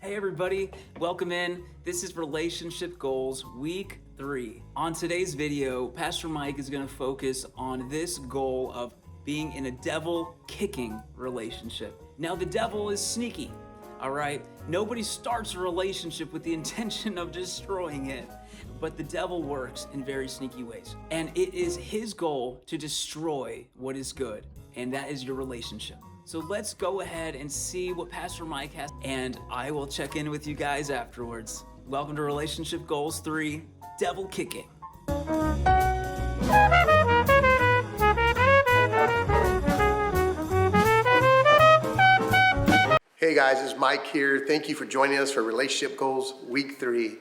Hey everybody, welcome in. This is Relationship Goals Week 3. On today's video, Pastor Mike is going to focus on this goal of being in a devil-kicking relationship. Now the devil is sneaky, all right? Nobody starts a relationship with the intention of destroying it, but the devil works in very sneaky ways. And it is his goal to destroy what is good, and that is your relationship. So let's go ahead and see what Pastor Mike has, and I will check in with you guys afterwards. Welcome to Relationship Goals 3, Devil Kicking. Hey guys, it's Mike here. Thank you for joining us for Relationship Goals Week 3.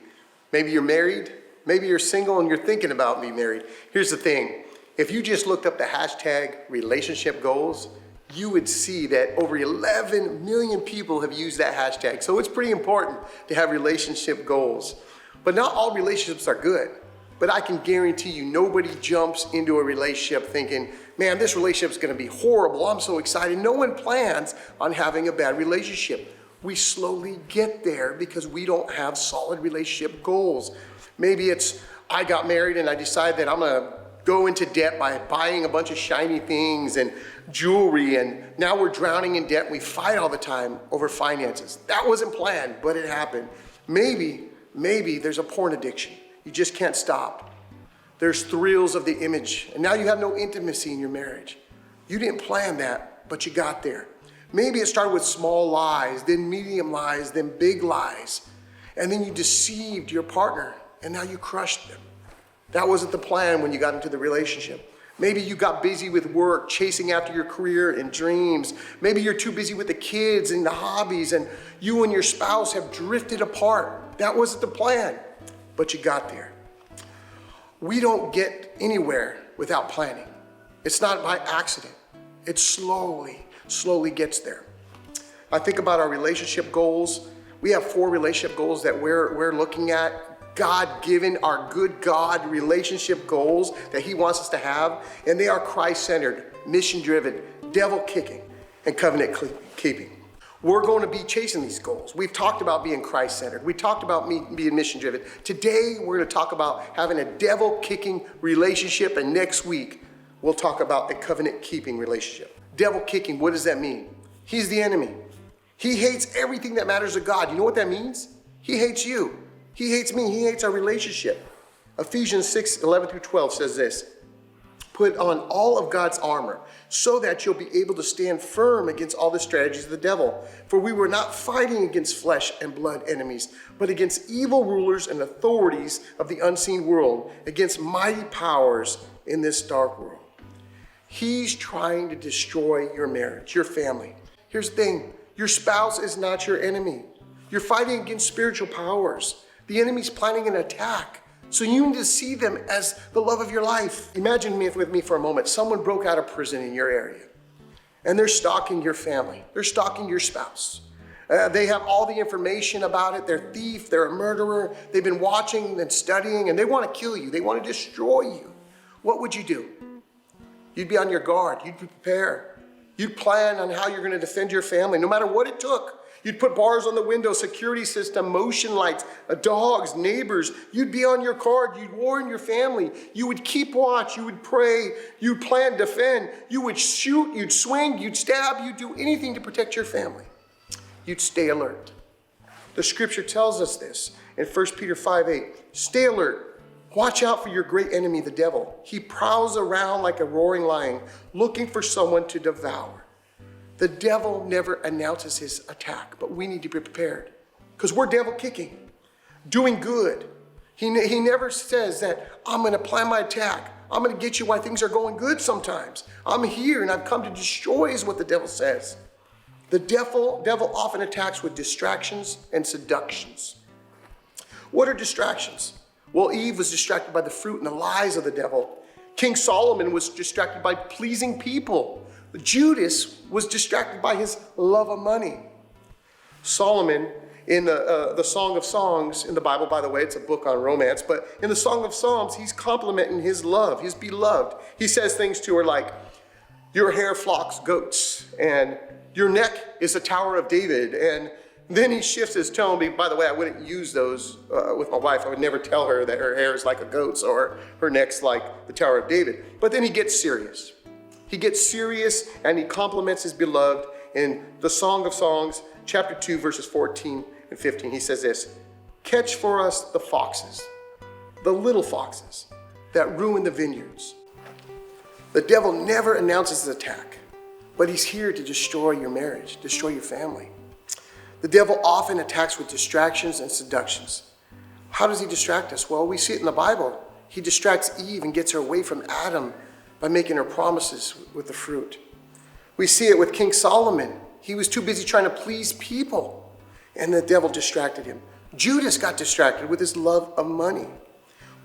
Maybe you're married, maybe you're single and you're thinking about being married. Here's the thing, if you just looked up the hashtag relationship goals, you would see that over 11 million people have used that hashtag. So it's pretty important to have relationship goals. But not all relationships are good. But I can guarantee you nobody jumps into a relationship thinking, man, this relationship is going to be horrible. I'm so excited. No one plans on having a bad relationship. We slowly get there because we don't have solid relationship goals. Maybe it's, I got married and I decided that I'm going to go into debt by buying a bunch of shiny things and jewelry, and now we're drowning in debt. We fight all the time over finances. That wasn't planned, but it happened. Maybe there's a porn addiction. You just can't stop. There's thrills of the image, and now you have no intimacy in your marriage. You didn't plan that, but you got there. Maybe it started with small lies, then medium lies, then big lies, and then you deceived your partner, and now you crushed them. That wasn't the plan when you got into the relationship. Maybe you got busy with work, chasing after your career and dreams. Maybe you're too busy with the kids and the hobbies, and you and your spouse have drifted apart. That wasn't the plan, but you got there. We don't get anywhere without planning. It's not by accident. It slowly gets there. I think about our relationship goals. We have 4 relationship goals that we're looking at. God-given, our good God relationship goals that he wants us to have, and they are Christ-centered, mission-driven, devil-kicking, and covenant-keeping. We're going to be chasing these goals. We've talked about being Christ-centered. We talked about being mission-driven. Today, we're going to talk about having a devil-kicking relationship, and next week, we'll talk about a covenant-keeping relationship. Devil-kicking, what does that mean? He's the enemy. He hates everything that matters to God. You know what that means? He hates you. He hates me. He hates our relationship. Ephesians 6:11-12 says this, put on all of God's armor so that you'll be able to stand firm against all the strategies of the devil. For we were not fighting against flesh and blood enemies, but against evil rulers and authorities of the unseen world, against mighty powers in this dark world. He's trying to destroy your marriage, your family. Here's the thing, your spouse is not your enemy. You're fighting against spiritual powers. The enemy's planning an attack. So you need to see them as the love of your life. Imagine with me for a moment, someone broke out of prison in your area and they're stalking your family. They're stalking your spouse. They have all the information about it. They're a thief, they're a murderer. They've been watching and studying and they want to kill you. They want to destroy you. What would you do? You'd be on your guard. You'd prepare. You'd plan on how you're going to defend your family, no matter what it took. You'd put bars on the window, security system, motion lights, dogs, neighbors. You'd be on your guard. You'd warn your family. You would keep watch. You would pray. You'd plan, defend. You would shoot. You'd swing. You'd stab. You'd do anything to protect your family. You'd stay alert. The scripture tells us this in 1 Peter 5:8. Stay alert. Watch out for your great enemy, the devil. He prowls around like a roaring lion, looking for someone to devour. The devil never announces his attack, but we need to be prepared because we're devil kicking, doing good. He never says that I'm going to plan my attack. I'm going to get you while things are going good sometimes. I'm here and I've come to destroy is what the devil says. The devil often attacks with distractions and seductions. What are distractions? Well, Eve was distracted by the fruit and the lies of the devil. King Solomon was distracted by pleasing people. Judas was distracted by his love of money. Solomon, in the Song of Songs in the Bible, by the way, it's a book on romance, but in the Song of Psalms, he's complimenting his love, his beloved. He says things to her like, your hair flocks goats, and your neck is a tower of David, and Then he shifts his tone. By the way, I wouldn't use those with my wife. I would never tell her that her hair is like a goat's or her neck's like the Tower of David. But then he gets serious. He gets serious and he compliments his beloved in the Song of Songs, chapter 2, verses 14 and 15. He says this, "Catch for us the foxes, the little foxes that ruin the vineyards." The devil never announces his attack, but he's here to destroy your marriage, destroy your family. The devil often attacks with distractions and seductions. How does he distract us? Well, we see it in the Bible. He distracts Eve and gets her away from Adam by making her promises with the fruit. We see it with King Solomon. He was too busy trying to please people, and the devil distracted him. Judas got distracted with his love of money.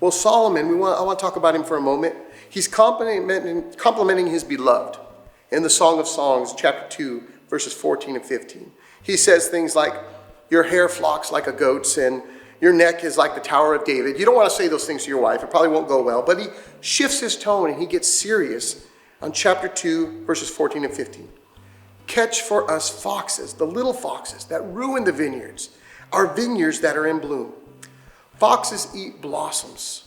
Well, Solomon, I want to talk about him for a moment. He's complimenting his beloved in the Song of Songs, chapter 2, verses 14 and 15. He says things like, "Your hair flocks like a goat's, and your neck is like the Tower of David." You don't want to say those things to your wife. It probably won't go well. But he shifts his tone and he gets serious on chapter 2, verses 14 and 15. "Catch for us foxes, the little foxes that ruin the vineyards, our vineyards that are in bloom." Foxes eat blossoms.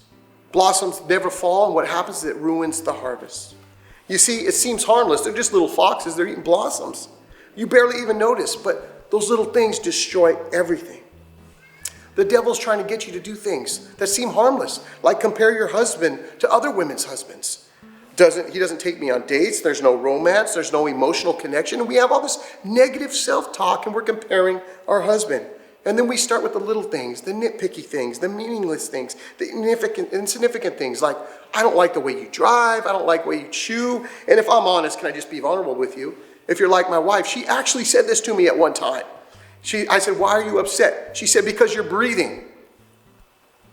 Blossoms never fall, and what happens is it ruins the harvest. You see, it seems harmless. They're just little foxes. They're eating blossoms. You barely even notice, but those little things destroy everything. The devil's trying to get you to do things that seem harmless, like compare your husband to other women's husbands. He doesn't take me on dates. There's no romance. There's no emotional connection. And we have all this negative self-talk, and we're comparing our husband. And then we start with the little things, the nitpicky things, the meaningless things, the insignificant things, like, "I don't like the way you drive. I don't like the way you chew." And if I'm honest, can I just be vulnerable with you? If you're like my wife, she actually said this to me at one time. I said, "Why are you upset?" She said, "Because you're breathing."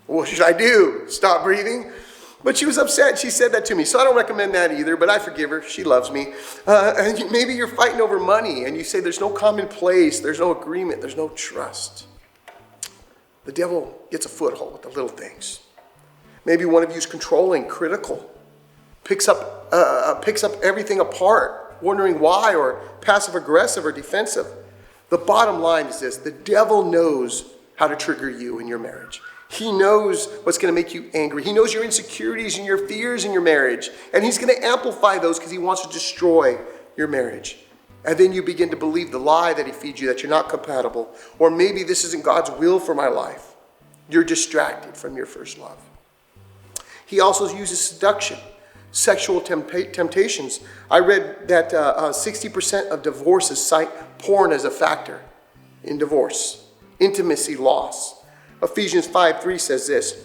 What should I do? Stop breathing? But she was upset. She said that to me. So I don't recommend that either, but I forgive her. She loves me. And maybe you're fighting over money and you say there's no common place, there's no agreement, there's no trust. The devil gets a foothold with the little things. Maybe one of you is controlling, critical, picks up everything apart, wondering why, or passive aggressive or defensive. The bottom line is this: the devil knows how to trigger you in your marriage. He knows what's going to make you angry. He knows your insecurities and your fears in your marriage. And he's going to amplify those because he wants to destroy your marriage. And then you begin to believe the lie that he feeds you, that you're not compatible. Or maybe this isn't God's will for my life. You're distracted from your first love. He also uses seduction, sexual temptations. I read that 60% of divorces cite porn as a factor in divorce. Intimacy loss. Ephesians 5:3 says this,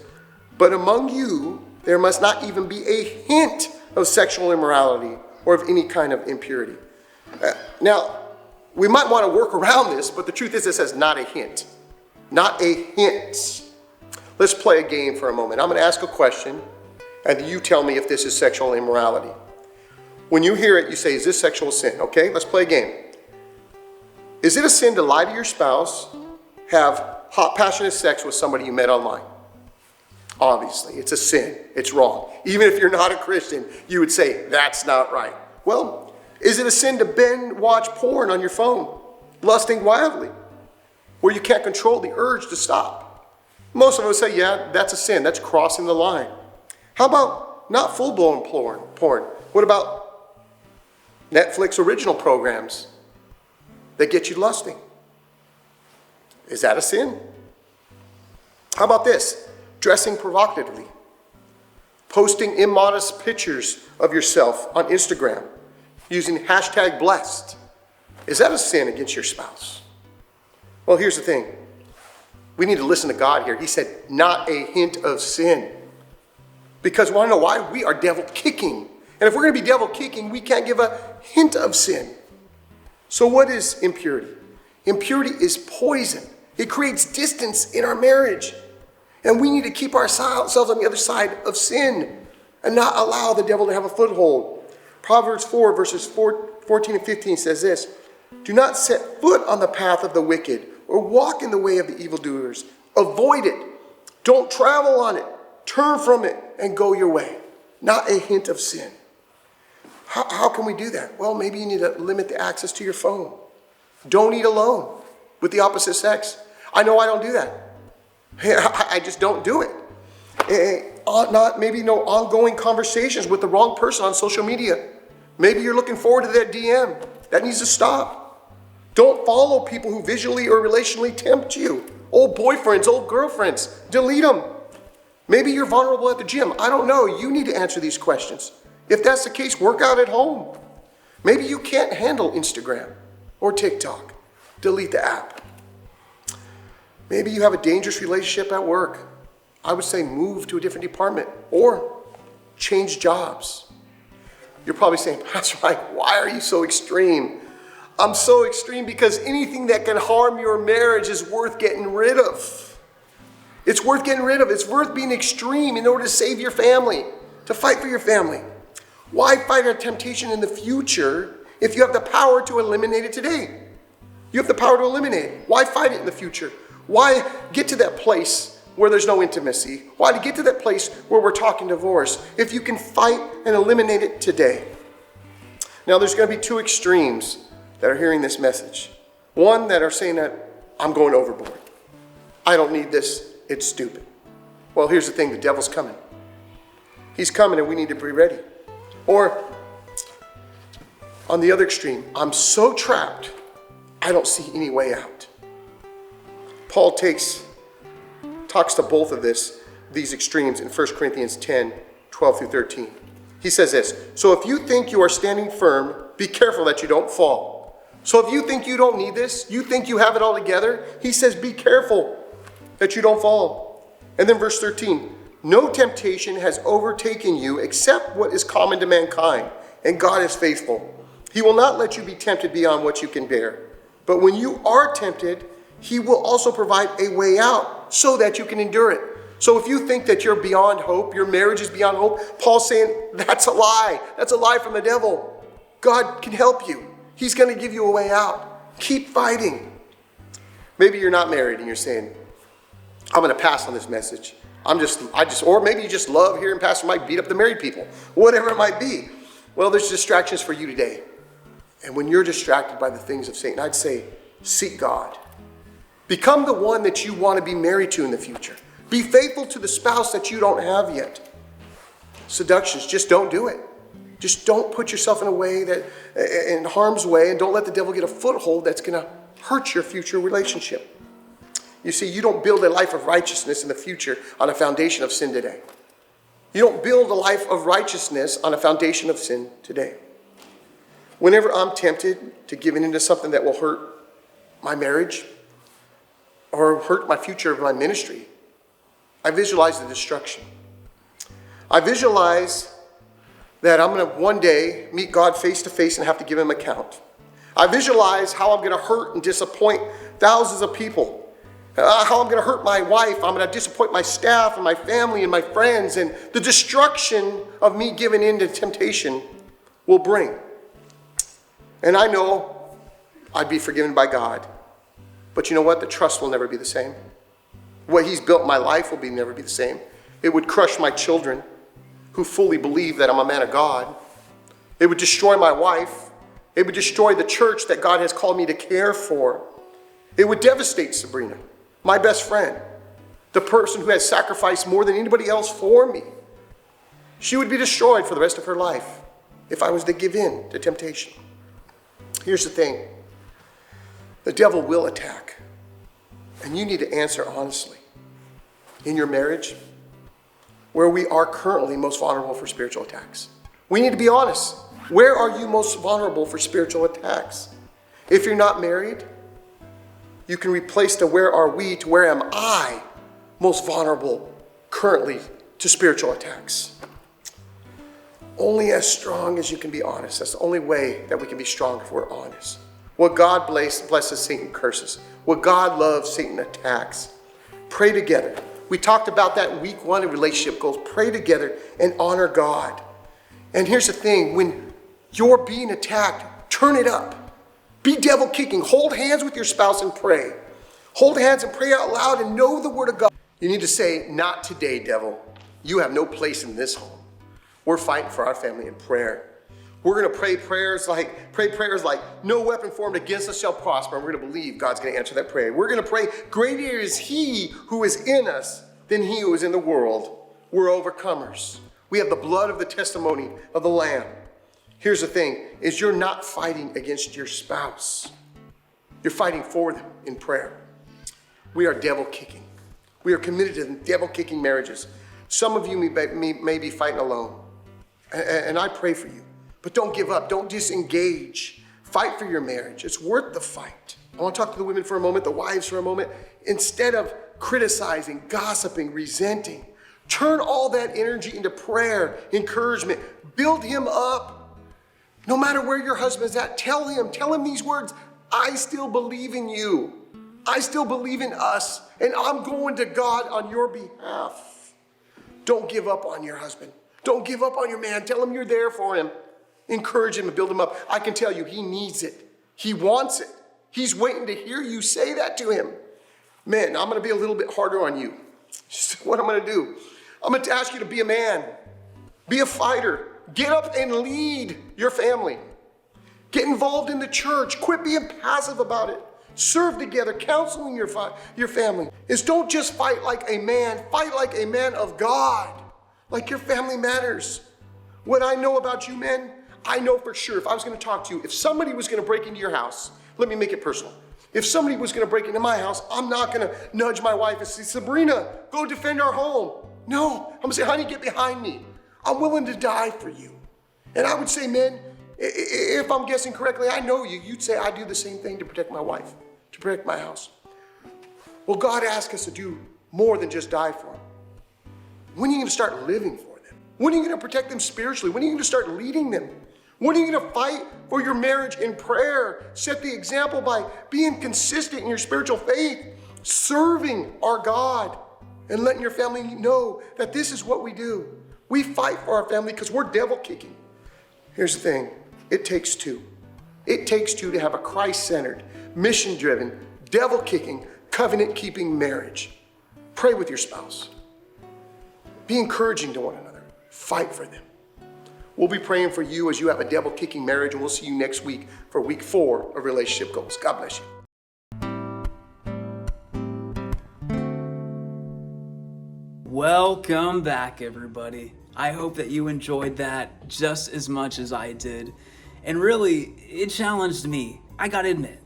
"But among you there must not even be a hint of sexual immorality or of any kind of impurity." Now, we might want to work around this, but the truth is it says not a hint. Not a hint. Let's play a game for a moment. I'm going to ask a question, and you tell me if this is sexual immorality. When you hear it, you say, "Is this sexual sin?" Okay, let's play a game. Is it a sin to lie to your spouse, have hot, passionate sex with somebody you met online? Obviously, it's a sin. It's wrong. Even if you're not a Christian, you would say, that's not right. Well, is it a sin to binge watch porn on your phone, lusting wildly, where you can't control the urge to stop? Most of us say, yeah, that's a sin. That's crossing the line. How about not full-blown porn? What about Netflix original programs that get you lusting? Is that a sin? How about this? Dressing provocatively. Posting immodest pictures of yourself on Instagram using hashtag blessed. Is that a sin against your spouse? Well, here's the thing. We need to listen to God here. He said, not a hint of sin. Because want to know why? We are devil kicking. And if we're going to be devil kicking, we can't give a hint of sin. So what is impurity? Impurity is poison. It creates distance in our marriage. And we need to keep ourselves on the other side of sin and not allow the devil to have a foothold. Proverbs 4, verses 14 and 15 says this, "Do not set foot on the path of the wicked or walk in the way of the evildoers. Avoid it. Don't travel on it. Turn from it and go your way." Not a hint of sin. How can we do that? Well, maybe you need to limit the access to your phone. Don't eat alone. with the opposite sex. I know I don't do that. I just don't do it. Maybe no ongoing conversations with the wrong person on social media. Maybe you're looking forward to that DM. That needs to stop. Don't follow people who visually or relationally tempt you. Old boyfriends, old girlfriends, delete them. Maybe you're vulnerable at the gym. I don't know. You need to answer these questions. If that's the case, work out at home. Maybe you can't handle Instagram or TikTok. Delete the app. Maybe you have a dangerous relationship at work. I would say move to a different department or change jobs. You're probably saying, Pastor Mike, why are you so extreme? I'm so extreme because anything that can harm your marriage is worth getting rid of. It's worth getting rid of. It's worth being extreme in order to save your family, to fight for your family. Why fight a temptation in the future if you have the power to eliminate it today? You have the power to eliminate it. Why fight it in the future? Why get to that place where there's no intimacy? Why to get to that place where we're talking divorce if you can fight and eliminate it today? Now there's going to be two extremes that are hearing this message. One that are saying that I'm going overboard. I don't need this. It's stupid. Well, here's the thing. The devil's coming. He's coming and we need to be ready. Or on the other extreme, I'm so trapped, I don't see any way out. Paul talks to both of these extremes in 1 Corinthians 10, 12 through 13. He says this, so if you think you are standing firm, be careful that you don't fall. So if you think you don't need this, you think you have it all together, he says be careful that you don't fall. And then verse 13, no temptation has overtaken you except what is common to mankind, and God is faithful. He will not let you be tempted beyond what you can bear. But when you are tempted, he will also provide a way out so that you can endure it. So if you think that you're beyond hope, your marriage is beyond hope, Paul's saying that's a lie. That's a lie from the devil. God can help you. He's going to give you a way out. Keep fighting. Maybe you're not married and you're saying, I'm going to pass on this message. Or maybe you just love hearing Pastor Mike beat up the married people. Whatever it might be. Well, there's distractions for you today. And when you're distracted by the things of Satan, I'd say, seek God. Become the one that you want to be married to in the future. Be faithful to the spouse that you don't have yet. Seductions, just don't do it. Just don't put yourself in a way that, in harm's way, and don't let the devil get a foothold that's going to hurt your future relationship. You see, you don't build a life of righteousness in the future on a foundation of sin today. You don't build a life of righteousness on a foundation of sin today. Whenever I'm tempted to give into something that will hurt my marriage or hurt my future of my ministry, I visualize the destruction. I visualize that I'm going to one day meet God face to face and have to give him account. I visualize how I'm going to hurt and disappoint thousands of people. How I'm going to hurt my wife. I'm going to disappoint my staff and my family and my friends. And the destruction of me giving in to temptation will bring. And I know I'd be forgiven by God. But you know what? The trust will never be the same. What he's built in my life will never be the same. It would crush my children who fully believe that I'm a man of God. It would destroy my wife. It would destroy the church that God has called me to care for. It would devastate Sabrina, my best friend, the person who has sacrificed more than anybody else for me. She would be destroyed for the rest of her life if I was to give in to temptation. Here's the thing. The devil will attack. And you need to answer honestly. In your marriage, where we are currently most vulnerable for spiritual attacks. We need to be honest. Where are you most vulnerable for spiritual attacks? If you're not married, you can replace the where are we to where am I most vulnerable currently to spiritual attacks. Only as strong as you can be honest. That's the only way that we can be strong if we're honest. What God blesses, Satan curses. What God loves, Satan attacks. Pray together. We talked about that in week 1 in relationship goals. Pray together and honor God. And here's the thing. When you're being attacked, turn it up. Be devil kicking. Hold hands with your spouse and pray. Hold hands and pray out loud and know the word of God. You need to say, not today, devil. You have no place in this home. We're fighting for our family in prayer. We're going to pray prayers like, no weapon formed against us shall prosper. And we're going to believe God's going to answer that prayer. We're going to pray, greater is he who is in us than he who is in the world. We're overcomers. We have the blood of the testimony of the Lamb. Here's the thing, is you're not fighting against your spouse. You're fighting for them in prayer. We are devil kicking. We are committed to devil kicking marriages. Some of you may be fighting alone. And I pray for you. But don't give up. Don't disengage. Fight for your marriage. It's worth the fight. I want to talk to the women for a moment, the wives for a moment. Instead of criticizing, gossiping, resenting, turn all that energy into prayer, encouragement. Build him up. No matter where your husband's at, tell him these words. I still believe in you. I still believe in us. And I'm going to God on your behalf. Don't give up on your husband. Don't give up on your man. Tell him you're there for him. Encourage him and build him up. I can tell you, he needs it. He wants it. He's waiting to hear you say that to him. Men, I'm going to be a little bit harder on you. What I'm going to do, I'm going to ask you to be a man. Be a fighter. Get up and lead your family. Get involved in the church. Quit being passive about it. Serve together, counseling your family. Don't just fight like a man. Fight like a man of God. Like your family matters. What I know about you men, I know for sure if I was going to talk to you, if somebody was going to break into your house, let me make it personal. If somebody was going to break into my house, I'm not going to nudge my wife and say, Sabrina, go defend our home. No, I'm going to say, honey, get behind me. I'm willing to die for you. And I would say, men, if I'm guessing correctly, I know you. You'd say, I do the same thing to protect my wife, to protect my house. Well, God asked us to do more than just die for them. When are you going to start living for them? When are you going to protect them spiritually? When are you going to start leading them? When are you going to fight for your marriage in prayer? Set the example by being consistent in your spiritual faith, serving our God, and letting your family know that this is what we do. We fight for our family because we're devil kicking. Here's the thing. It takes two. It takes two to have a Christ-centered, mission-driven, devil-kicking, covenant-keeping marriage. Pray with your spouse. Be encouraging to one another. Fight for them. We'll be praying for you as you have a devil-kicking marriage, and we'll see you next week for week 4 of Relationship Goals. God bless you. Welcome back, everybody. I hope that you enjoyed that just as much as I did. And really, it challenged me. I gotta admit,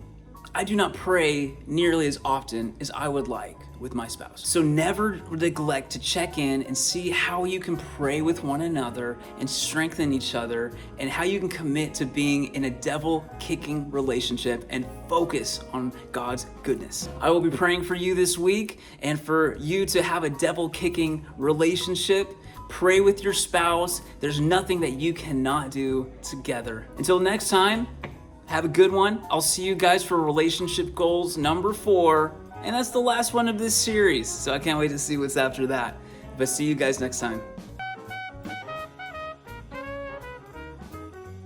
I do not pray nearly as often as I would like with my spouse. So never neglect to check in and see how you can pray with one another and strengthen each other, and how you can commit to being in a devil-kicking relationship and focus on God's goodness. I will be praying for you this week and for you to have a devil-kicking relationship. Pray with your spouse. There's nothing that you cannot do together. Until next time, have a good one. I'll see you guys for Relationship Goals number 4. And that's the last one of this series. So I can't wait to see what's after that. But see you guys next time.